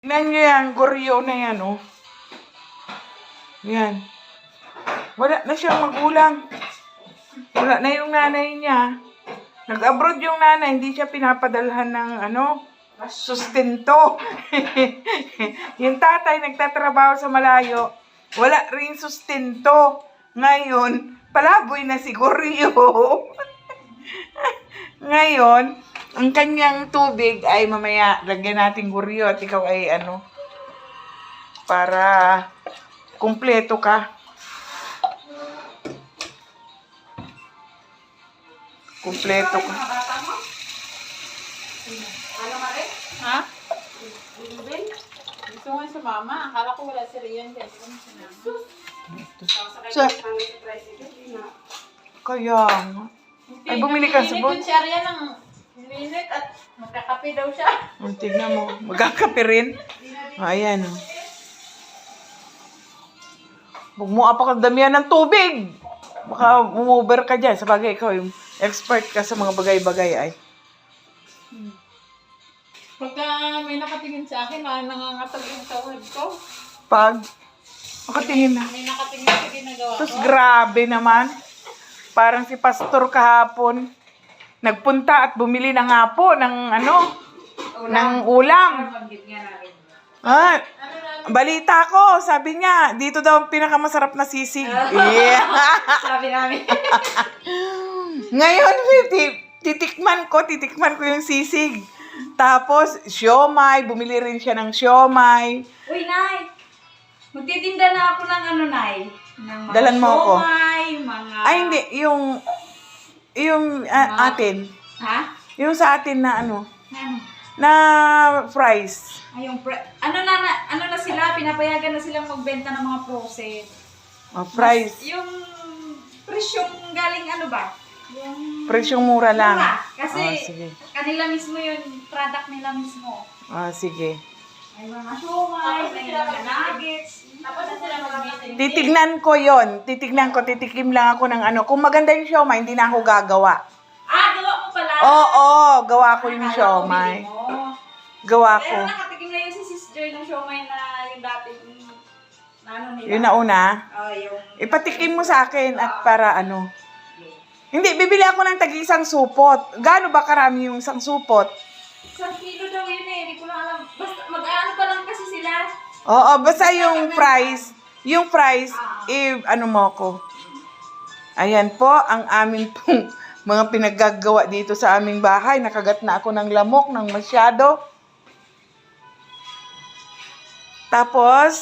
Tingnan nyo yan, goryo na yan, oh. Yan. Wala na siyang magulang. Wala na yung nanay niya. Nag-abroad yung nanay, hindi siya pinapadalhan ng sustento. Yung tatay nagtatrabaho sa malayo, wala rin sustento. Ngayon, palaboy na si Goryo. Ngayon, ang kanyang tubig ay mamaya lagyan natin Goryo at ikaw ay para kumpleto ka. Kumpleto ka. Ano ka rin? Ha? Bilbil? Gusto nga sa mama. Akala ko wala si Rian dyan. Hindi ko sinama. Sa- Sakay ng tricycle, di na. Kaya nga. Ay, bumili ka sa Minit si Rian ng minit at magkakape daw siya. Tignan mo. Magkakape rin. Ayan. Huwag mo apakagdamihan ng tubig. Baka umuber ka dyan. Sabagay, ikaw yung expert ka sa mga bagay-bagay ay. Pagka may nakatingin sa akin, nangangatag yung tawad ko. Pag makatingin na. May nakatingin sa ginagawa Tapos ko. grabe naman. Parang si pastor kahapon. Nagpunta at bumili ng hapo ng ng ulam. Pag-git nga natin. Ah, balita ko, sabi niya, dito daw ang pinakamasarap na sisig. Yeah. Sabi namin. Ngayon, titikman ko yung sisig. Tapos, siomay, bumili rin siya ng siomay. Uy, Nay! Magtitinda na ako ng Nay? Ng mga Dalan mo ako. siomay, mga... Ay, hindi, yung atin. Ha? Yung sa atin na Ano? na fries. Ay, ano na sila, pinapayagan na silang magbenta ng mga frozen. Oh, fries. Yung presyong galing ba? Yung... Presyong mura lang. Mura. Kasi sige. kanila mismo yung product nila mismo. Sige. May mga siomay, may mga nuggets. Tapos na sila mag-meeting. Titignan ko, titikim lang ako ng Kung maganda yung siomay, hindi na ako gagawa. Gawa mo pala. Oo, gawa ko yung siomay. Gawa ko. Pero nakatikim na yun si Sis Joy ng siomay na yung dating nila. Yun na una. Yung... Ipatikim mo sa akin at para Hindi, bibili ako ng tag-isang supot. Gaano ba karami yung isang supot? 1 kilo daw yun hindi ko lang alam. Basta mag-ano pa lang kasi sila. Oo, basta yung fries, mo ko. Ayan po, ang amin pong mga pinaggagawa dito sa aming bahay. Nakagat na ako ng lamok ng masyado. Tapos,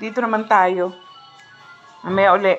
dito naman tayo. Mamaya uli.